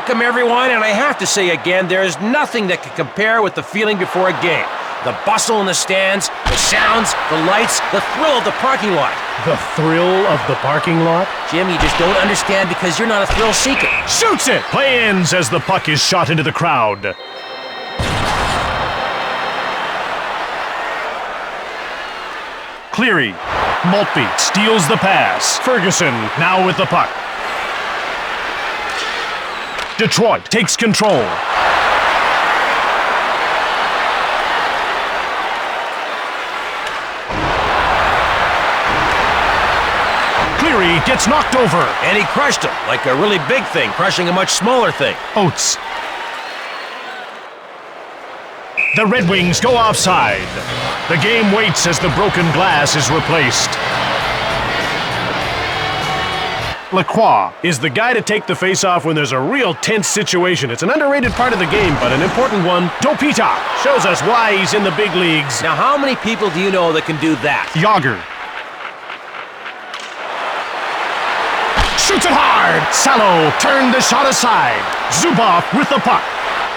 Welcome, everyone, and I have to say again, there is nothing that can compare with the feeling before a game. The bustle in the stands, the sounds, the lights, the thrill of the parking lot. The thrill of the parking lot? Jim, you just don't understand because you're not a thrill seeker. Shoots it! Play ends as the puck is shot into the crowd. Cleary. Maltby steals the pass. Ferguson now with the puck. Detroit takes control. Cleary gets knocked over. And he crushed him, like a really big thing, crushing a much smaller thing. Oates. The Red Wings go offside. The game waits as the broken glass is replaced. Lacroix is the guy to take the face-off when there's a real tense situation. It's an underrated part of the game, but an important one. Topita shows us why he's in the big leagues. Now, how many people do you know that can do that? Yager. Shoots it hard! Salo turned the shot aside. Zubov with the puck.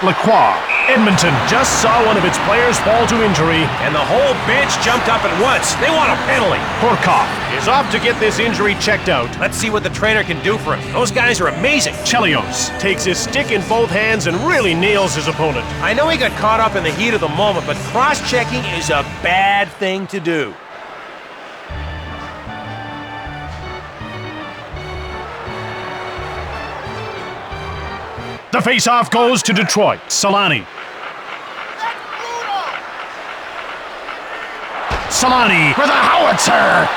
Lacroix. Edmonton just saw one of its players fall to injury. And the whole bench jumped up at once. They want a penalty. Horkoff is off to get this injury checked out. Let's see what the trainer can do for him. Those guys are amazing. Chelios takes his stick in both hands and really nails his opponent. I know he got caught up in the heat of the moment, but cross-checking is a bad thing to do. The face-off goes to Detroit. Solani. Solani with a howitzer!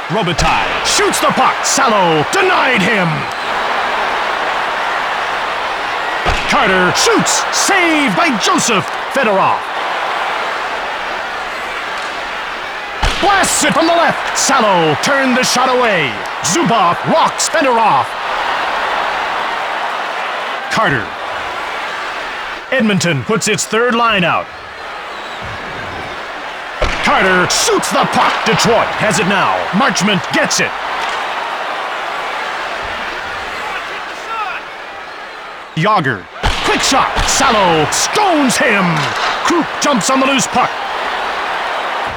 Robitaille shoots the puck. Salo denied him! Carter shoots! Saved by Joseph Fedorov. Blasts it from the left. Salo turned the shot away. Zubov rocks Fedorov. Carter. Edmonton puts its third line out. Carter shoots the puck. Detroit has it now. Marchment gets it. Yager. Quick shot. Salo stones him. Krupp jumps on the loose puck.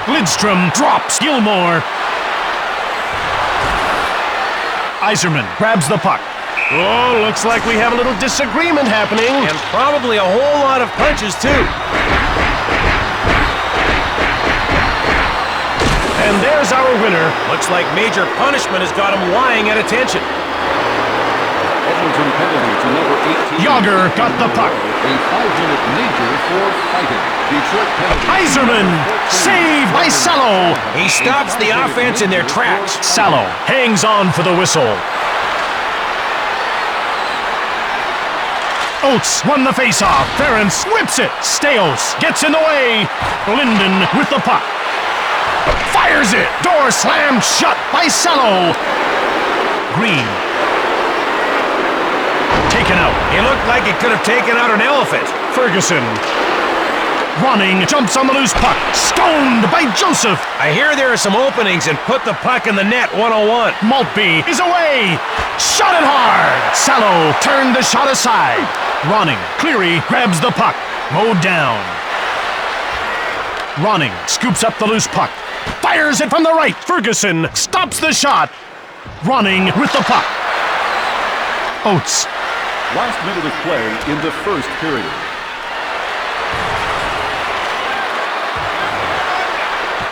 Lidstrom drops. Gilmore. Iserman grabs the puck. Oh, looks like we have a little disagreement happening. And probably a whole lot of punches, too. And there's our winner. Looks like major punishment has got him lying at attention. Edmonton penalty to number 18. Yager got the puck. A 5-minute major for fighting. Detroit penalty. Iserman saved by Salo. He stops the offense in their tracks. Salo hangs on for the whistle. Oates won the faceoff. Ference whips it. Steos gets in the way. Linden with the puck. Fires it. Door slammed shut by Salo. Green. Taken out. He looked like he could have taken out an elephant. Ferguson. Running, jumps on the loose puck. Stoned by Joseph. I hear there are some openings and put the puck in the net 101. Maltby is away. Shot it hard. Salo turned the shot aside. Ronning. Cleary grabs the puck. Mowed down. Ronning scoops up the loose puck. Fires it from the right. Ferguson stops the shot. Ronning with the puck. Oates. Last minute of play in the first period.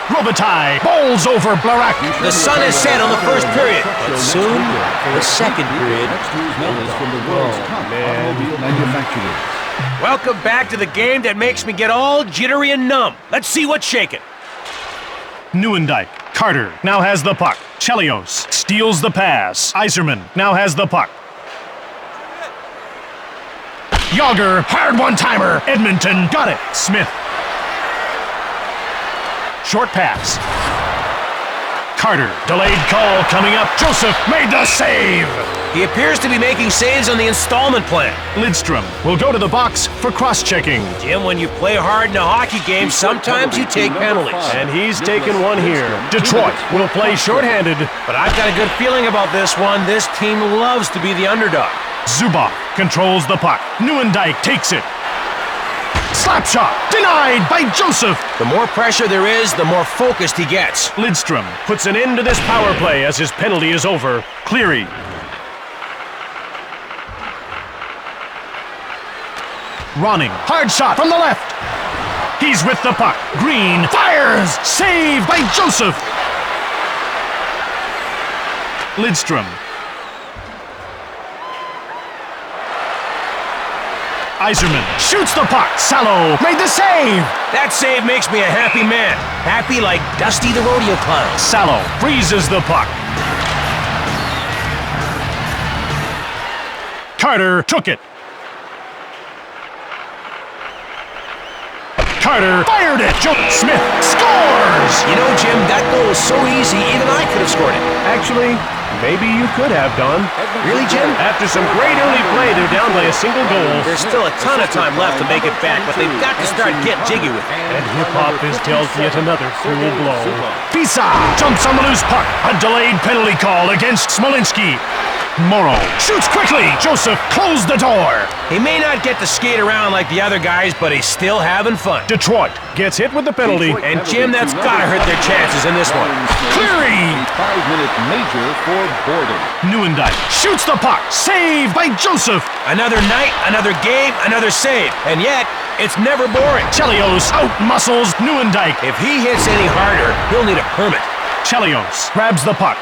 Robitaille bowls over Blarak. The sun is set on the first period, but soon the second period. Next news now is from the world's top automobile manufacturers. Welcome back to the game that makes me get all jittery and numb. Let's see what's shaking. Neuendijk. Carter now has the puck. Chelios steals the pass. Iserman now has the puck. Yager, hard one-timer. Edmonton got it. Smith. Short pass. Carter, delayed call coming up. Joseph made the save. He appears to be making saves on the installment plan. Lidstrom will go to the box for cross-checking. Jim, when you play hard in a hockey game, sometimes you take penalties. And he's taken one here. Detroit will play shorthanded. But I've got a good feeling about this one. This team loves to be the underdog. Zubov controls the puck. Neuendijk takes it. Slap shot denied by Joseph. The more pressure there is, the more focused he gets. Lidstrom puts an end to this power play as his penalty is over. Cleary. Ronning, hard shot from the left. He's with the puck. Green fires. Saved by Joseph. Lidstrom. Iserman shoots the puck. Salo made the save. That save makes me a happy man. Happy like Dusty the rodeo clown. Salo freezes the puck. Carter took it. Carter fired it. Joe Smith scores. You know, Jim, that goal was so easy, even I could have scored it. Actually, maybe you could have, Don. Really, Jim? After some great early play, they're down by a single goal. There's still a ton of time left to make it back, but they've got to start getting jiggy with it. And hip-hop is dealt yet another full blow. Pisa jumps on the loose puck. A delayed penalty call against Smolinski. Morrow shoots quickly. Joseph closed the door. He may not get to skate around like the other guys, but he's still having fun. Detroit gets hit with the penalty. And Jim, that's gotta hurt their chances in this one. Cleary. 5-minute major for boredom. Neuendijk shoots the puck. Saved by Joseph. Another night, another game, another save. And yet, it's never boring. Chelios out-muscles Neuendijk. If he hits any harder, he'll need a permit. Chelios grabs the puck.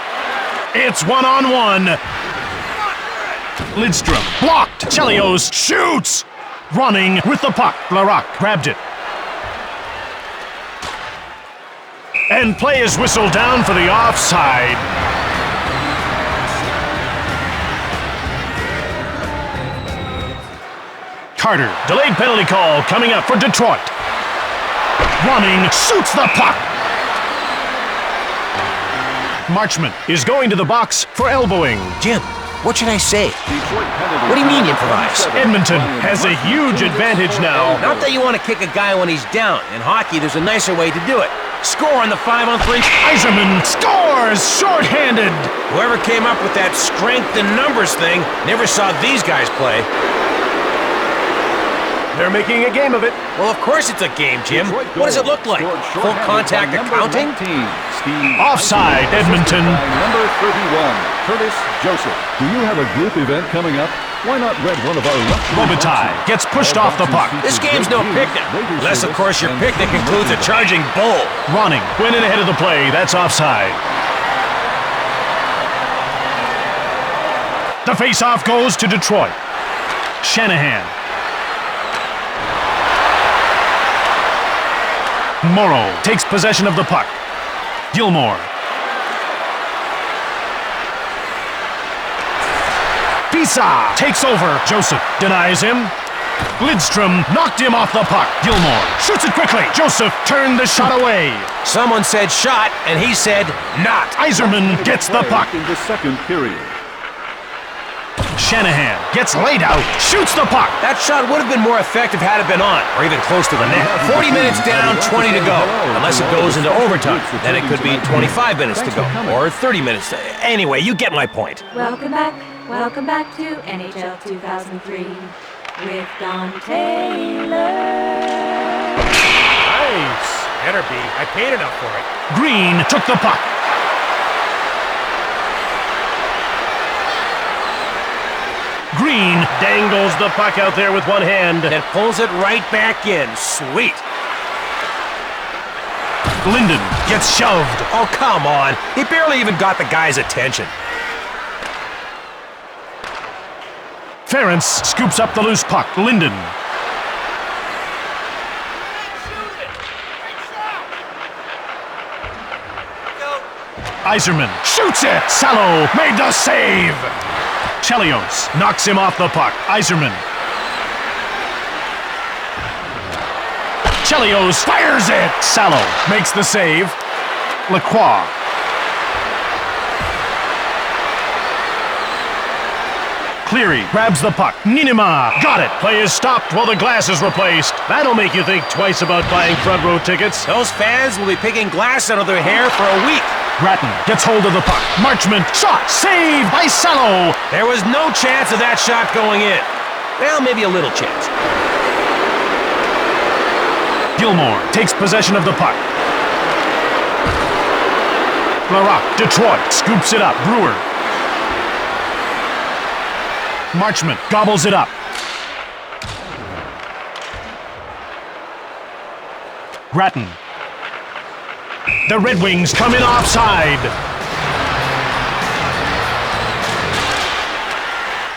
It's one-on-one. Lidstrom blocked. Chelios shoots. Running with the puck. Larac grabbed it. And play is whistled down for the offside. Carter, delayed penalty call coming up for Detroit. Running, shoots the puck. Marchment is going to the box for elbowing. Jim, what should I say? What do you mean improvise? Edmonton has a huge advantage now. Not that you want to kick a guy when he's down. In hockey, there's a nicer way to do it. Score on the 5-on-3. Iserman scores shorthanded. Whoever came up with that strength and numbers thing never saw these guys play. They're making a game of it. Well, of course it's a game, Jim. What does it look like? Full contact accounting? Offside, Edmonton. Number 31, Curtis Joseph. Do you have a group event coming up? Why not rent one of our Robitaille gets pushed off the puck. This game's no picnic. Unless, of course, your picnic includes a charging bull. Ronning went in ahead of the play. That's offside. The face-off goes to Detroit. Shanahan. Morrow takes possession of the puck. Gilmore. Pisa takes over. Joseph denies him. Lidstrom knocked him off the puck. Gilmore shoots it quickly. Joseph turned the shot away. Someone said shot, and he said not. Iserman gets the puck. In the second period. Shanahan gets laid out. Shoots the puck. That shot would have been more effective had it been on, or even close to the net. 40 minutes down, 20 to go. Unless it goes into overtime. Then it could be 25 minutes to go, or 30 minutes. Anyway, you get my point. Welcome back to NHL 2003 with Don Taylor. Nice. Better be. I paid enough for it. Green took the puck. Green dangles the puck out there with one hand. And pulls it right back in. Sweet. Linden gets shoved. Oh, come on. He barely even got the guy's attention. Ference scoops up the loose puck. Linden. Iserman shoots it. Salo made the save. Chelios knocks him off the puck. Iserman. Chelios fires it. Salo makes the save. Lacroix. Cleary grabs the puck. Ninema got it. Play is stopped while the glass is replaced. That'll make you think twice about buying front row tickets. Those fans will be picking glass out of their hair for a week. Grattan gets hold of the puck. Marchment shot saved by Sello. There was no chance of that shot going in. Well, maybe a little chance. Gilmore takes possession of the puck. Larocque, Detroit scoops it up. Brewer. Marchment gobbles it up. Grattan. The Red Wings come in offside.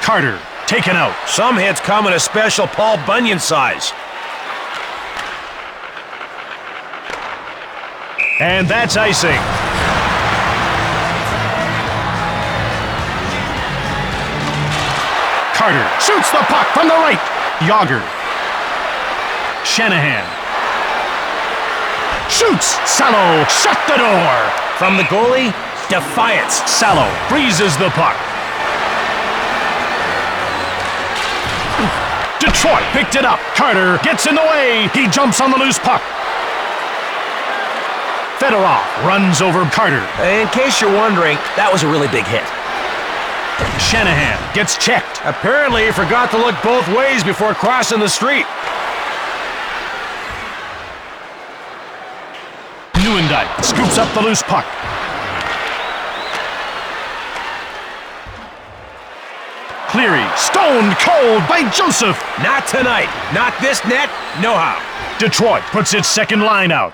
Carter taken out. Some hits come in a special Paul Bunyan size. And that's icing. Carter shoots the puck from the right. Yager. Shanahan. Shoots. Salo shut the door. From the goalie, defiance. Salo freezes the puck. Detroit picked it up. Carter gets in the way. He jumps on the loose puck. Fedorov runs over Carter. In case you're wondering, that was a really big hit. Shanahan gets checked. Apparently, he forgot to look both ways before crossing the street. Nieuwendyk scoops up the loose puck. Cleary stoned cold by Joseph. Not tonight. Not this net. No how. Detroit puts its second line out.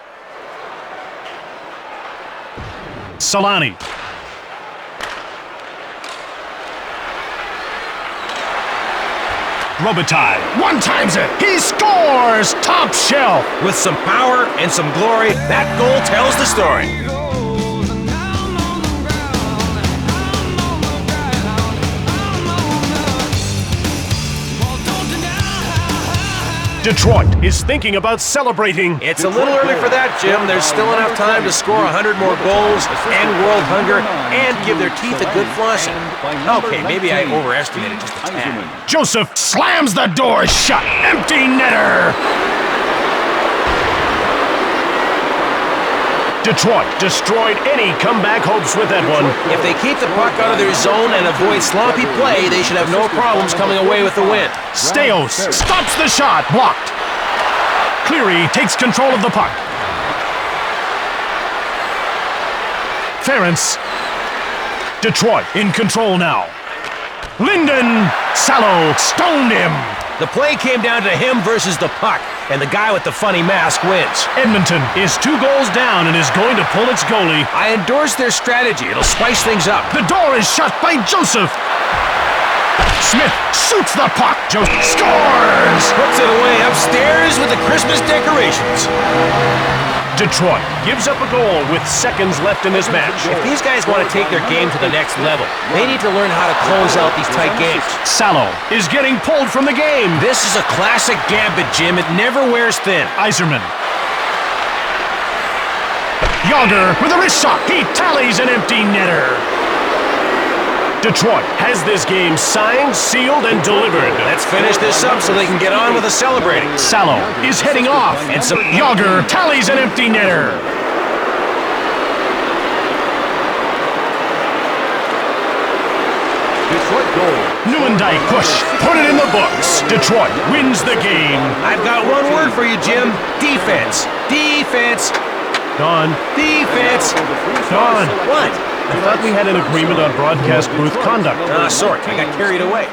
Solani. Robitaille one-times it. He scores! Top shelf. With some power and some glory, that goal tells the story. Detroit is thinking about celebrating. It's a little early for that, Jim. There's still enough time to score 100 more goals, end world hunger, and give their teeth a good flossing. Okay, maybe I overestimated just a tad. Joseph slams the door shut. Empty netter. Detroit destroyed any comeback hopes with that one. If they keep the puck out of their zone and avoid sloppy play, they should have no problems coming away with the win. Steos stops the shot. Blocked. Cleary takes control of the puck. Ference. Detroit in control now. Linden. Salo stoned him. The play came down to him versus the puck, and the guy with the funny mask wins. Edmonton is 2 goals down and is going to pull its goalie. I endorse their strategy. It'll spice things up. The door is shut by Joseph. Smith shoots the puck. Joseph scores! Puts it away upstairs with the Christmas decorations. Detroit gives up a goal with seconds left in this match. If these guys want to take their game to the next level, they need to learn how to close out these tight games. Salo is getting pulled from the game. This is a classic gambit, Jim. It never wears thin. Iserman. Yager with a wrist shot. He tallies an empty netter. Detroit has this game signed, sealed, and delivered. Let's finish this up so they can get on with the celebrating. Salo is heading off. And some Yager tallies an empty netter. Detroit goal. Nieuwendyk push. Put it in the books. Detroit wins the game. I've got one word for you, Jim. Defense. Defense. Don. Defense. Don. What? I thought we had an agreement on broadcast booth conduct. Sorry, I got carried away.